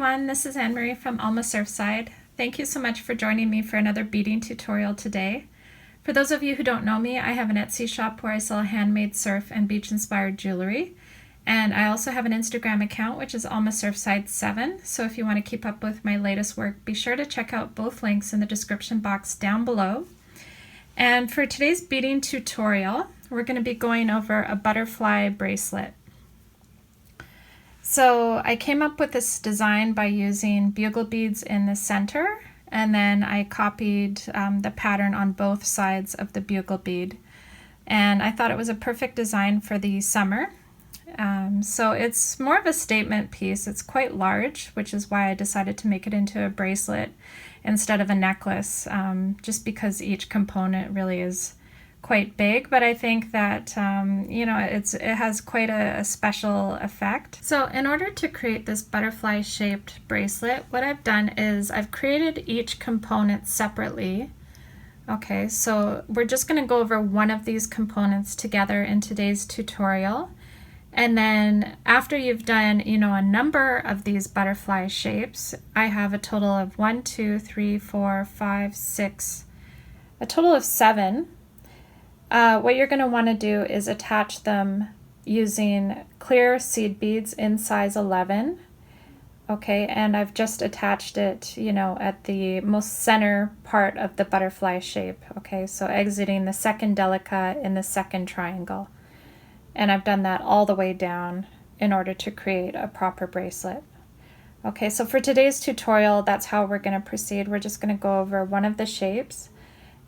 everyone, this is Anne-Marie from Alma Surfside. Thank you so much for joining me for another beading tutorial today. For those of you who don't know me, I have an Etsy shop where I sell handmade surf and beach inspired jewelry. And I also have an Instagram account which is Alma Surfside 7. So if you want to keep up with my latest work, be sure to check out both links in the description box down below. And for today's beading tutorial, we're going to be going over a butterfly bracelet. So I came up with this design by using bugle beads in the center, and then I copied the pattern on both sides of the bugle bead. And I thought it was a perfect design for the summer. So it's more of a statement piece. It's quite large, which is why I decided to make it into a bracelet instead of a necklace, just because each component really is quite big, but I think that you know, it has quite a special effect. So in order to create this butterfly shaped bracelet, what I've done is I've created each component separately. Okay, so we're just going to go over one of these components together in today's tutorial, and then after you've done, you know, a number of these butterfly shapes, I have a total of 1, 2, 3, 4, 5, 6, a total of 7. What you're going to want to do is attach them using clear seed beads in size 11. Okay, and I've just attached it, you know, at the most center part of the butterfly shape. Okay, so exiting the second delica in the second triangle. And I've done that all the way down in order to create a proper bracelet. Okay, so for today's tutorial, that's how we're going to proceed. We're just going to go over one of the shapes,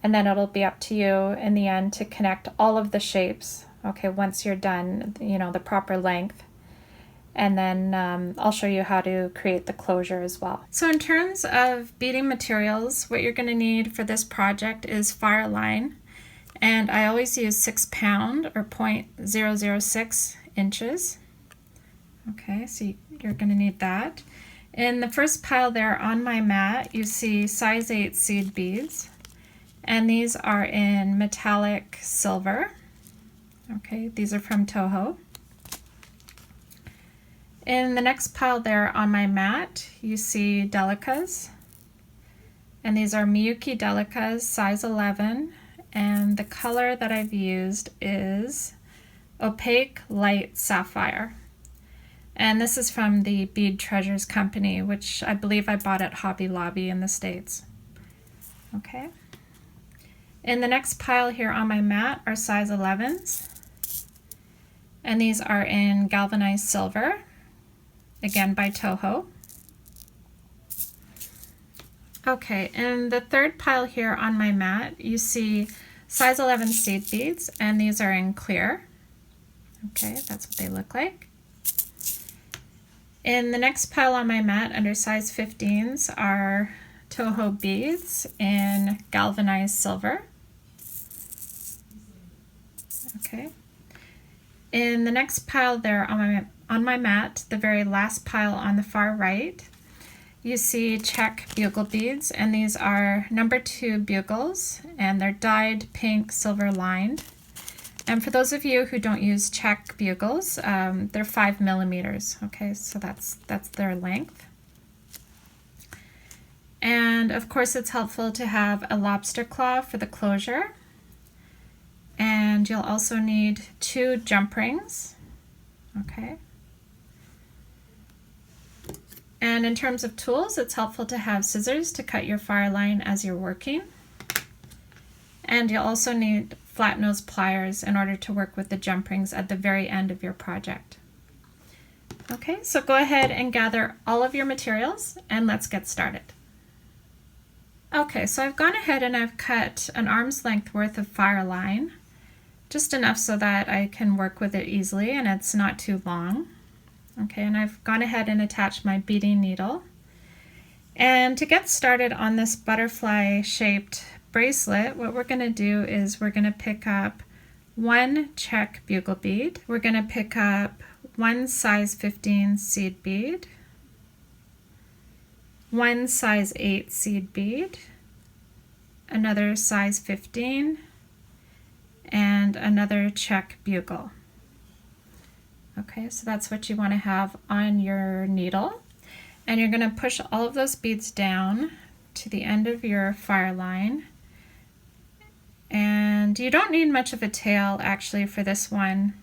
and then it'll be up to you in the end to connect all of the shapes, okay, once you're done, you know, the proper length. And then I'll show you how to create the closure as well. So in terms of beading materials, what you're going to need for this project is fire line. And I always use 6 pound or 0.006 inches. Okay, so you're going to need that. In the first pile there on my mat, you see size 8 seed beads. And these are in metallic silver. Okay, these are from Toho. In the next pile there on my mat, you see delicas. And these are Miyuki delicas, size 11. And the color that I've used is opaque light sapphire. And this is from the Bead Treasures company, which I believe I bought at Hobby Lobby in the States. Okay. In the next pile here on my mat are size 11s, and these are in galvanized silver, again by Toho. Okay, in the third pile here on my mat, you see size 11 seed beads, and these are in clear. Okay, that's what they look like. In the next pile on my mat under size 15s are Toho beads in galvanized silver. Okay. In the next pile there on my mat, the very last pile on the far right, you see Czech bugle beads, and these are number 2 bugles, and they're dyed pink silver lined. And for those of you who don't use Czech bugles, they're 5 millimeters. Okay, so that's their length. And of course, it's helpful to have a lobster claw for the closure. And you'll also need 2 jump rings. Okay. And in terms of tools, it's helpful to have scissors to cut your fire line as you're working. And you'll also need flat nose pliers in order to work with the jump rings at the very end of your project. Okay, so go ahead and gather all of your materials and let's get started. Okay, so I've gone ahead and I've cut an arm's length worth of fire line, just enough so that I can work with it easily and it's not too long. Okay, and I've gone ahead and attached my beading needle. And to get started on this butterfly shaped bracelet, what we're going to do is we're going to pick up 1 Czech bugle bead. We're going to pick up 1 size 15 seed bead, 1 size 8 seed bead, another size 15, and another Czech bugle. Okay, so that's what you want to have on your needle. And you're going to push all of those beads down to the end of your fire line. And you don't need much of a tail actually for this one.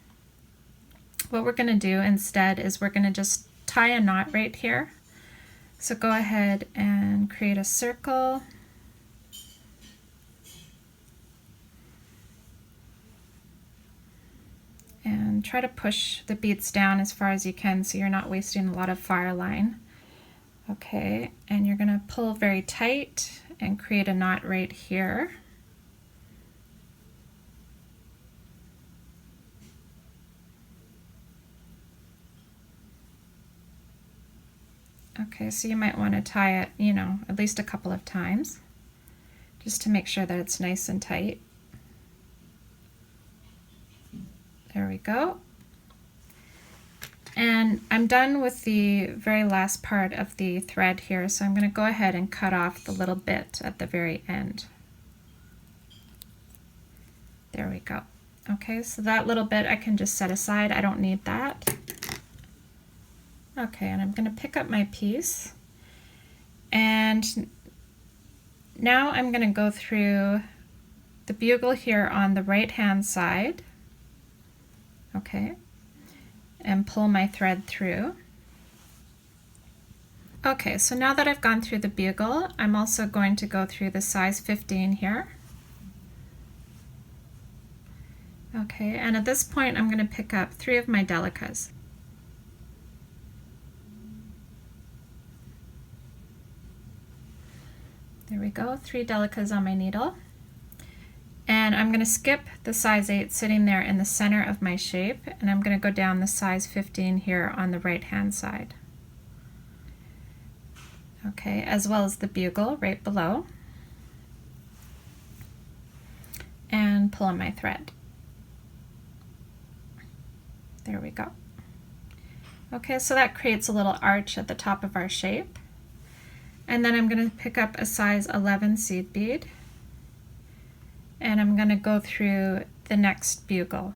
What we're going to do instead is we're going to just tie a knot right here. So go ahead and create a circle. And try to push the beads down as far as you can so you're not wasting a lot of fire line. Okay, and you're going to pull very tight and create a knot right here. Okay, so you might want to tie it, you know, at least a couple of times just to make sure that it's nice and tight. There we go. And I'm done with the very last part of the thread here, so I'm going to go ahead and cut off the little bit at the very end. There we go. Okay, so that little bit I can just set aside. I don't need that. Okay, and I'm going to pick up my piece, and now I'm going to go through the bugle here on the right hand side, okay, and pull my thread through. Okay, so now that I've gone through the bugle, I'm also going to go through the size 15 here. Okay, and at this point I'm going to pick up 3 of my delicas. There we go, 3 delicas on my needle. And I'm going to skip the size 8 sitting there in the center of my shape, and I'm going to go down the size 15 here on the right hand side. Okay, as well as the bugle right below. And pull on my thread. There we go. Okay, so that creates a little arch at the top of our shape. And then I'm going to pick up a size 11 seed bead, and I'm going to go through the next bugle.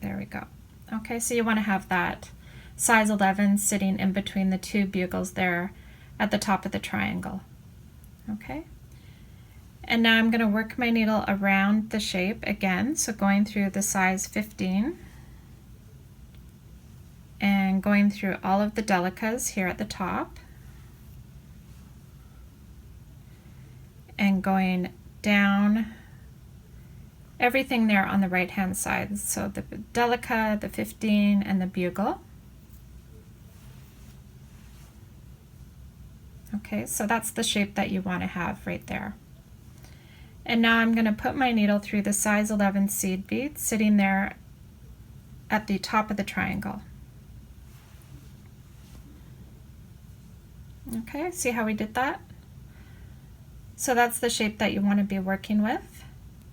There we go. Okay, so you want to have that size 11 sitting in between the 2 bugles there at the top of the triangle. Okay. And now I'm going to work my needle around the shape again, so going through the size 15 and going through all of the delicas here at the top and going down everything there on the right hand side, so the delica, the 15, and the bugle. Okay, so that's the shape that you want to have right there. And now I'm going to put my needle through the size 11 seed bead sitting there at the top of the triangle. Okay, see how we did that? So that's the shape that you want to be working with.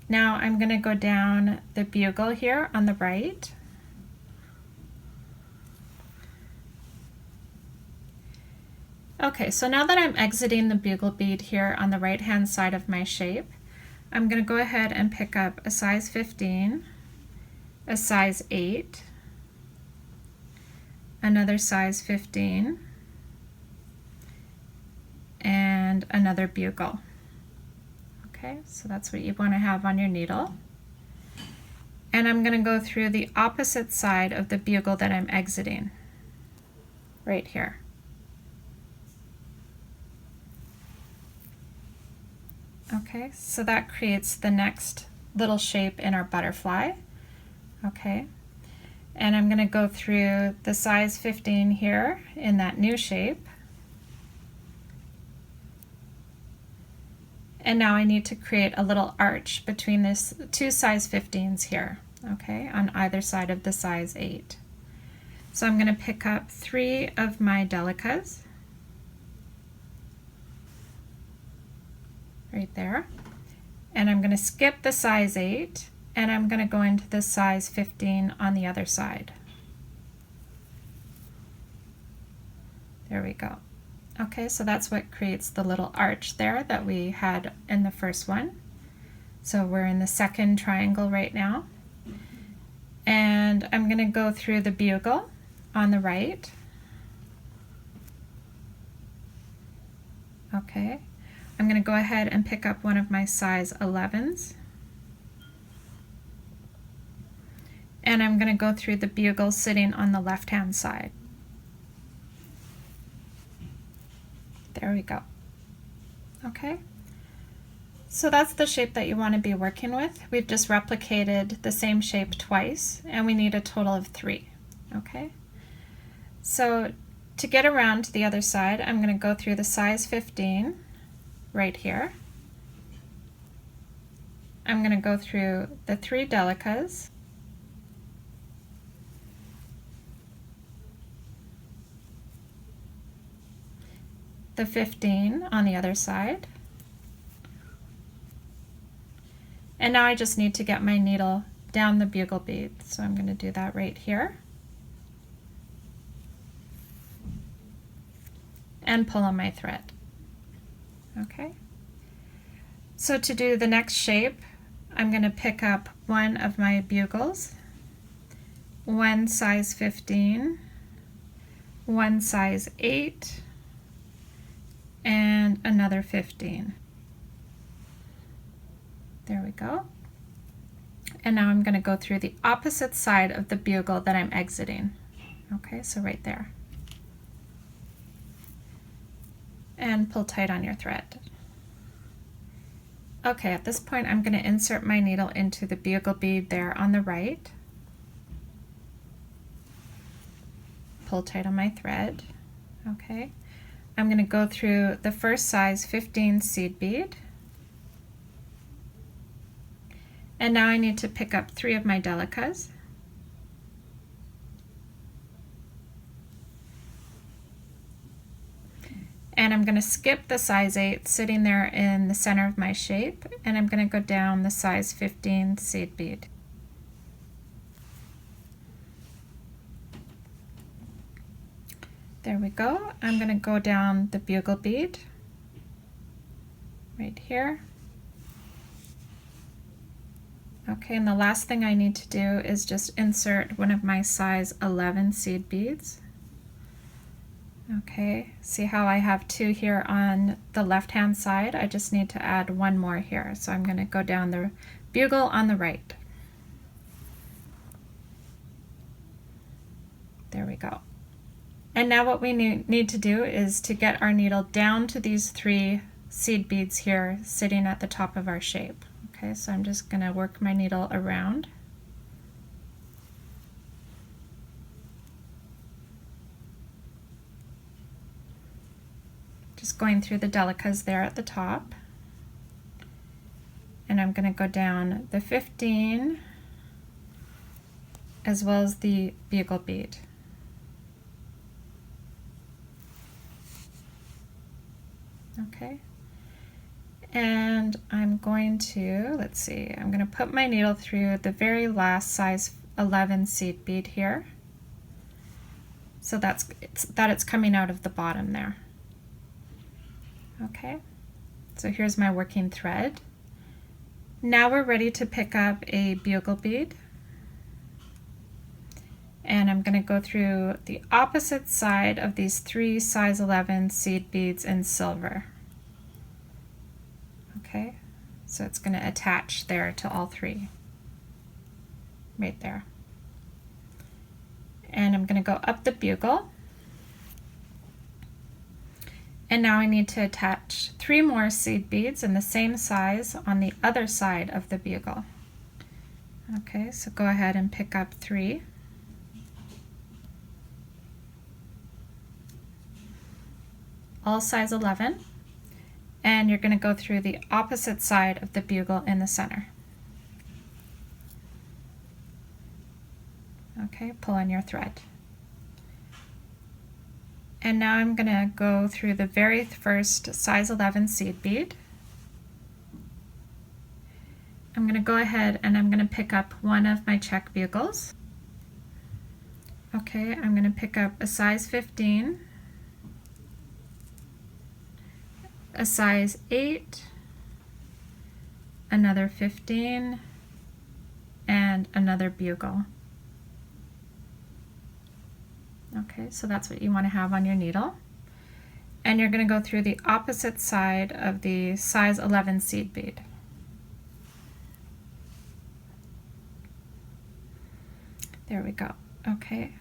Now I'm going to go down the bugle here on the right. Okay, so now that I'm exiting the bugle bead here on the right hand side of my shape, I'm going to go ahead and pick up a size 15, a size 8, another size 15, and another bugle. Okay, so that's what you want to have on your needle. And I'm going to go through the opposite side of the bugle that I'm exiting, right here. Okay, so that creates the next little shape in our butterfly. Okay, and I'm going to go through the size 15 here in that new shape. And now I need to create a little arch between this 2 size 15s here, okay, on either side of the size 8. So I'm going to pick up 3 of my delicas. Right there, and I'm going to skip the size 8 and I'm going to go into the size 15 on the other side. There we go. Okay, so that's what creates the little arch there that we had in the first one. So we're in the second triangle right now. And I'm going to go through the bugle on the right. Okay, I'm going to go ahead and pick up one of my size 11s. And I'm going to go through the bugle sitting on the left-hand side. There we go. Okay. So that's the shape that you want to be working with. We've just replicated the same shape twice, and we need a total of 3. Okay. So to get around to the other side, I'm going to go through the size 15 right here. I'm going to go through the 3 delicas. The 15 on the other side. And now I just need to get my needle down the bugle bead. So I'm going to do that right here. And pull on my thread. Okay. So to do the next shape, I'm going to pick up one of my bugles, one size 15, one size 8, and another 15. There we go. And now I'm going to go through the opposite side of the bugle that I'm exiting. Okay, so right there. And pull tight on your thread. Okay, at this point I'm going to insert my needle into the bugle bead there on the right. Pull tight on my thread. Okay, I'm going to go through the first size 15 seed bead. And now I need to pick up 3 of my delicas. And I'm going to skip the size 8 sitting there in the center of my shape, and I'm going to go down the size 15 seed bead. There we go. I'm going to go down the bugle bead right here. Okay, and the last thing I need to do is just insert one of my size 11 seed beads. Okay, see how I have 2 here on the left-hand side? I just need to add 1 more here. So I'm going to go down the bugle on the right. There we go. And now what we need to do is to get our needle down to these 3 seed beads here sitting at the top of our shape. Okay, so I'm just going to work my needle around. Just going through the delicas there at the top. And I'm going to go down the 15 as well as the bugle bead. Okay. And I'm going to, let's see, I'm going to put my needle through the very last size 11 seed bead here. So that it's coming out of the bottom there. Okay, so here's my working thread. Now we're ready to pick up a bugle bead. And I'm going to go through the opposite side of these 3 size 11 seed beads in silver. Okay, so it's going to attach there to all 3, right there. And I'm going to go up the bugle. And now I need to attach 3 more seed beads in the same size on the other side of the bugle. Okay, so go ahead and pick up 3. All size 11. And you're going to go through the opposite side of the bugle in the center. Okay, pull on your thread. And now I'm going to go through the very first size 11 seed bead. I'm going to go ahead and I'm going to pick up one of my Czech bugles. Okay, I'm going to pick up a size 15, a size 8, another 15, and another bugle. Okay, so that's what you want to have on your needle. And you're going to go through the opposite side of the size 11 seed bead. There we go. Okay,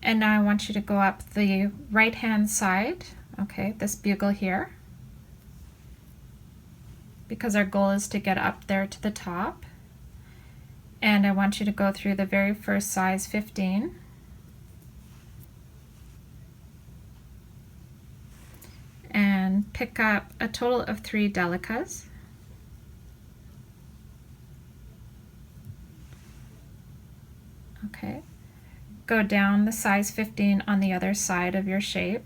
and now I want you to go up the right hand side, okay, this bugle here, because our goal is to get up there to the top. And I want you to go through the very first size 15. And pick up a total of 3 delicas. Okay, go down the size 15 on the other side of your shape,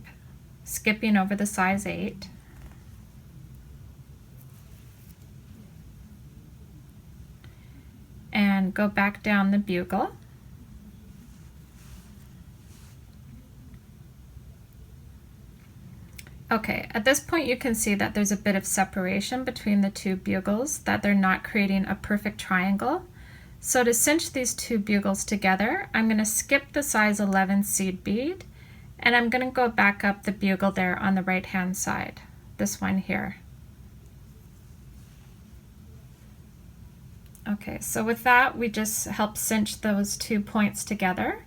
skipping over the size 8. And go back down the bugle. Okay, at this point you can see that there's a bit of separation between the two bugles, that they're not creating a perfect triangle. So to cinch these two bugles together, I'm going to skip the size 11 seed bead, and I'm going to go back up the bugle there on the right hand side, this one here. Okay, so with that we just help cinch those 2 points together.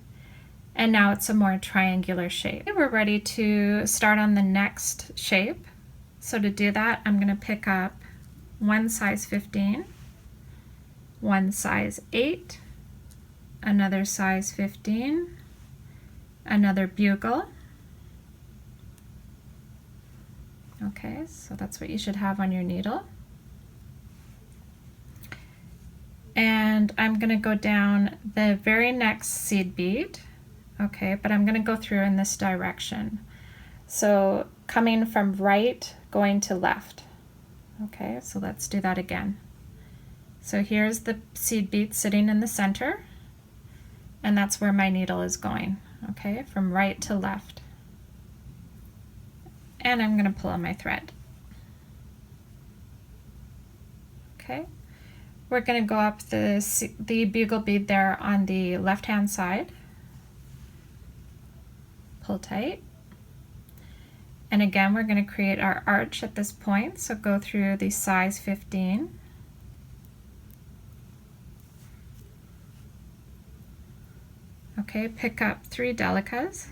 And now it's a more triangular shape. We're ready to start on the next shape. So to do that, I'm going to pick up one size 15, one size 8, another size 15, another bugle. Okay, so that's what you should have on your needle. And I'm going to go down the very next seed bead. Okay, but I'm going to go through in this direction. So coming from right, going to left. Okay, so let's do that again. So here's the seed bead sitting in the center, and that's where my needle is going. Okay, from right to left. And I'm going to pull on my thread. Okay, we're going to go up the bugle bead there on the left hand side. Pull tight, and again we're going to create our arch at this point, so go through the size 15, okay, pick up 3 delicas,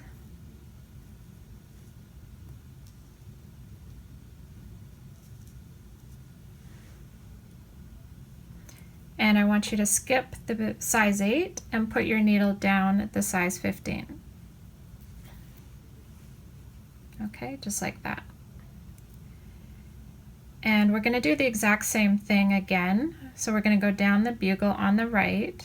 and I want you to skip the size 8 and put your needle down at the size 15. Okay, just like that. And we're going to do the exact same thing again. So we're going to go down the bugle on the right.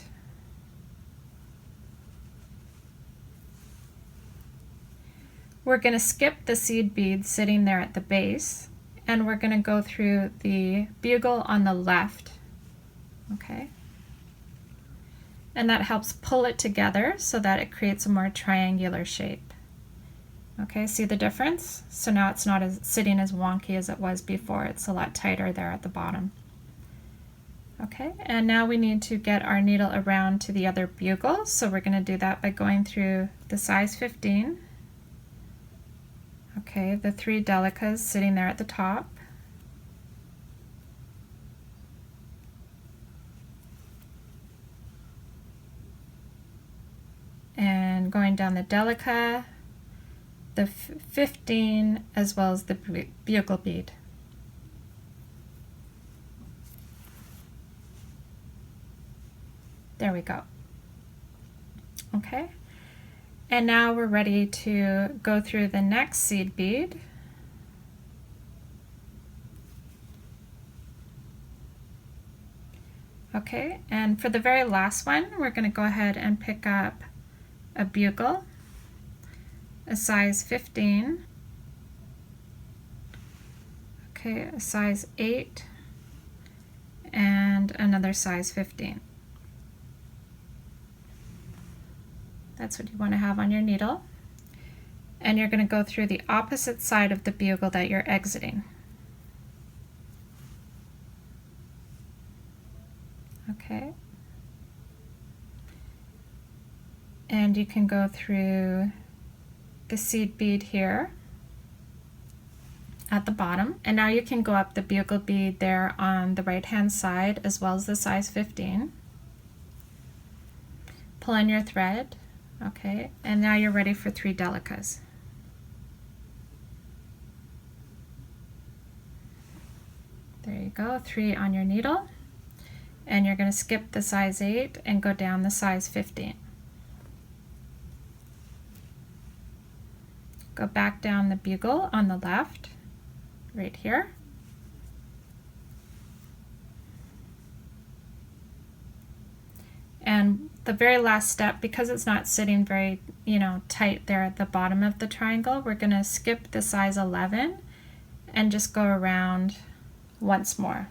We're going to skip the seed bead sitting there at the base, and we're going to go through the bugle on the left. Okay. And that helps pull it together so that it creates a more triangular shape. Okay, see the difference? So now it's not sitting as wonky as it was before. It's a lot tighter there at the bottom. Okay, and now we need to get our needle around to the other bugle. So we're going to do that by going through the size 15. Okay, the 3 delicas sitting there at the top. And going down the delica, the 15, as well as the bugle bead. There we go. Okay, and now we're ready to go through the next seed bead. Okay, and for the very last one, we're going to go ahead and pick up a bugle, a size 15, okay, a size 8, and another size 15. That's what you want to have on your needle. And you're going to go through the opposite side of the bugle that you're exiting. Okay. And you can go through the seed bead here at the bottom, and now you can go up the bugle bead there on the right hand side as well as the size 15. Pull in your thread, okay, and now you're ready for 3 delicas. There you go, 3 on your needle, and you're going to skip the size 8 and go down the size 15. Go back down the bugle on the left, right here. And the very last step, because it's not sitting very, tight there at the bottom of the triangle, we're going to skip the size 11 and just go around once more.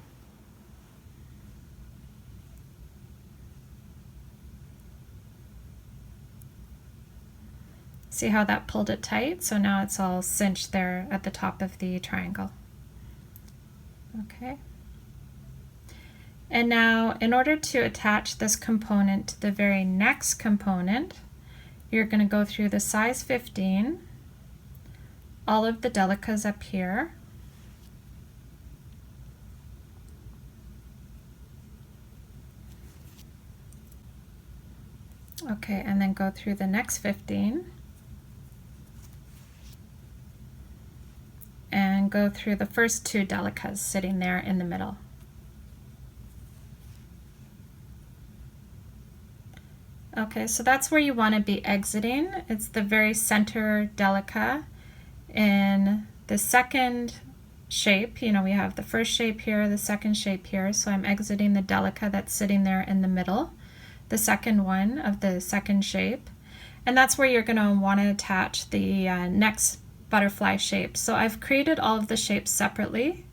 See how that pulled it tight? So now it's all cinched there at the top of the triangle. Okay. And now, in order to attach this component to the very next component, you're going to go through the size 15, all of the delicas up here, okay, and then go through the next 15, and go through the first 2 delicas sitting there in the middle. Okay, so that's where you want to be exiting. It's the very center delica in the second shape. We have the first shape here, the second shape here, so I'm exiting the delica that's sitting there in the middle, the second one of the second shape, and that's where you're going to want to attach the next butterfly shape. So I've created all of the shapes separately.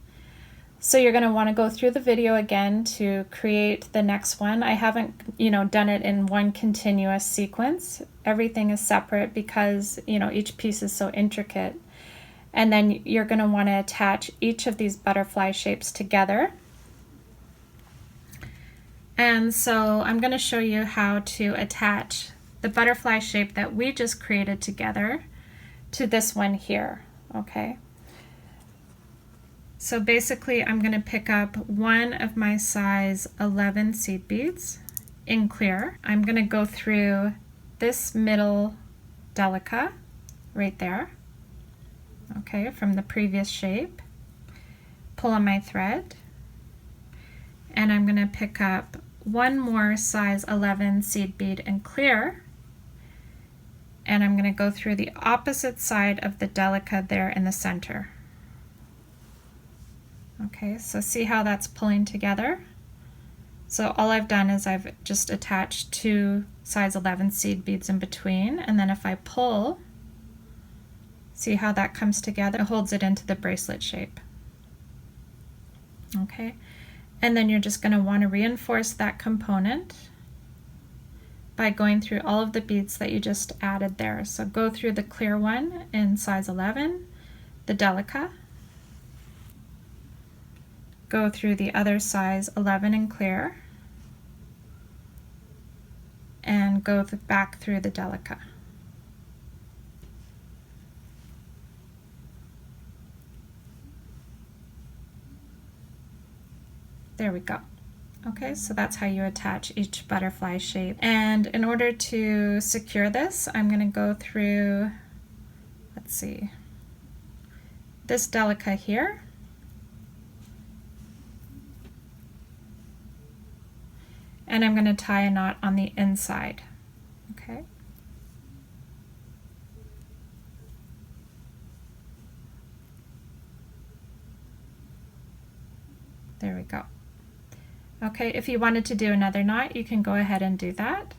So you're going to want to go through the video again to create the next one. I haven't, done it in one continuous sequence. Everything is separate because, each piece is so intricate. And then you're going to want to attach each of these butterfly shapes together. And so I'm going to show you how to attach the butterfly shape that we just created together to this one here, okay? So basically I'm going to pick up one of my size 11 seed beads in clear. I'm going to go through this middle delica right there, okay, from the previous shape, pull on my thread, and I'm going to pick up one more size 11 seed bead in clear, and I'm going to go through the opposite side of the delica there in the center. Okay, so see how that's pulling together? So all I've done is I've just attached 2 size 11 seed beads in between, and then if I pull, see how that comes together? It holds it into the bracelet shape. Okay, and then you're just going to want to reinforce that component by going through all of the beads that you just added there. So go through the clear one in size 11, the delica, go through the other size 11 in clear, and go back through the delica. There we go. Okay, so that's how you attach each butterfly shape. And in order to secure this, I'm going to go through, let's see, this delica here. And I'm going to tie a knot on the inside. Okay. There we go. Okay, if you wanted to do another knot, you can go ahead and do that.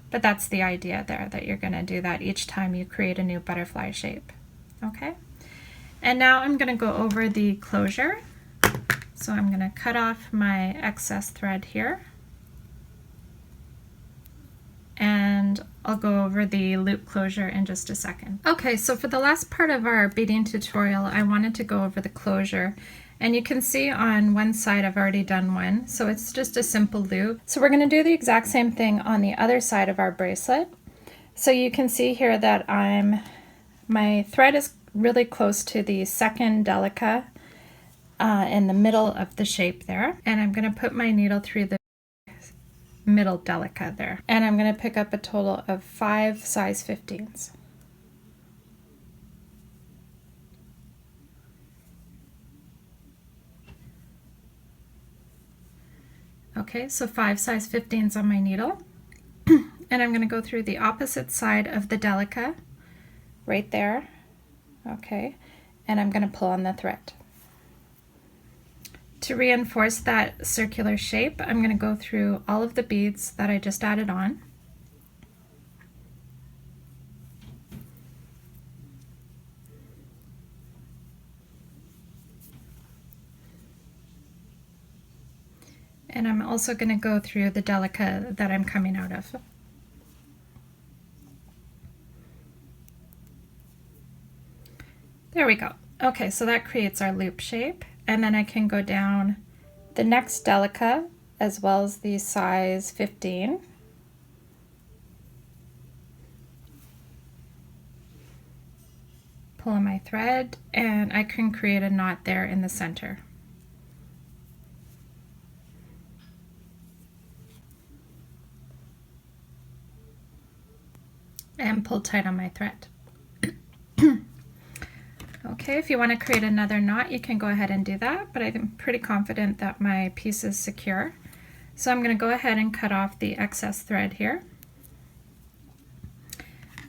But that's the idea there, that you're going to do that each time you create a new butterfly shape. Okay. And now I'm going to go over the closure. So I'm going to cut off my excess thread here. And I'll go over the loop closure in just a second. Okay, so for the last part of our beading tutorial, I wanted to go over the closure. And you can see on one side I've already done one, so it's just a simple loop. So we're going to do the exact same thing on the other side of our bracelet. So you can see here that my thread is really close to the second Delica in the middle of the shape there. And I'm going to put my needle through the middle Delica there. And I'm going to pick up a total of 5 size 15s. Okay, so 5 size 15s on my needle. And I'm going to go through the opposite side of the Delica, right there. Okay, and I'm going to pull on the thread. To reinforce that circular shape, I'm going to go through all of the beads that I just added on. And I'm also going to go through the Delica that I'm coming out of. There we go. Okay, so that creates our loop shape. And then I can go down the next Delica as well as the size 15. Pull on my thread, and I can create a knot there in the center. And pull tight on my thread. Okay, if you want to create another knot, you can go ahead and do that, but I'm pretty confident that my piece is secure. So I'm going to go ahead and cut off the excess thread here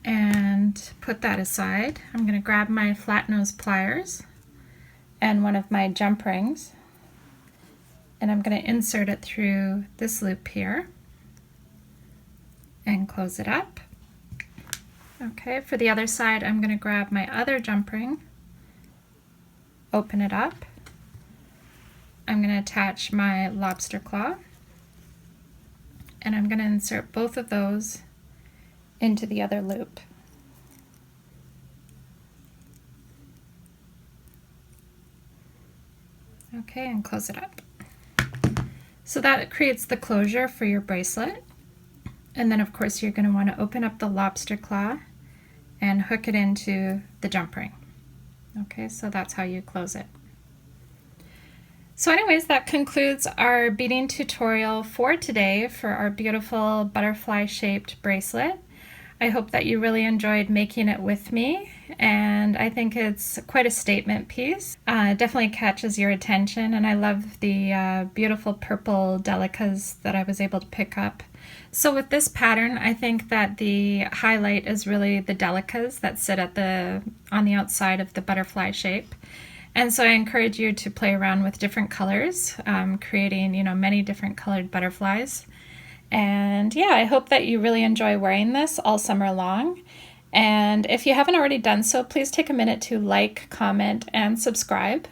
and put that aside. I'm going to grab my flat nose pliers and one of my jump rings, and I'm going to insert it through this loop here and close it up. Okay, for the other side, I'm going to grab my other jump ring, open it up. I'm going to attach my lobster claw, and I'm going to insert both of those into the other loop. Okay, and close it up. So that creates the closure for your bracelet. And then of course you're going to want to open up the lobster claw and hook it into the jump ring. Okay, so that's how you close it. So anyways, that concludes our beading tutorial for today for our beautiful butterfly shaped bracelet. I hope that you really enjoyed making it with me, and I think it's quite a statement piece. It definitely catches your attention, and I love the beautiful purple delicas that I was able to pick up. So with this pattern, I think that the highlight is really the delicas that sit at on the outside of the butterfly shape. And so I encourage you to play around with different colors, creating, many different colored butterflies. And yeah, I hope that you really enjoy wearing this all summer long. And if you haven't already done so, please take a minute to like, comment, and subscribe.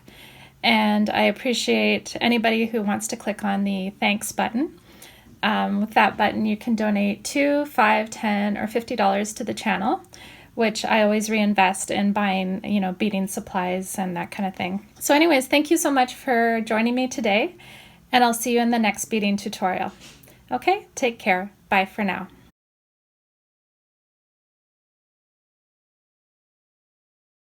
And I appreciate anybody who wants to click on the thanks button. With that button, you can donate $2, $5, $10, or $50 to the channel, which I always reinvest in buying, beading supplies and that kind of thing. So anyways, thank you so much for joining me today, and I'll see you in the next beading tutorial. Okay, take care. Bye for now.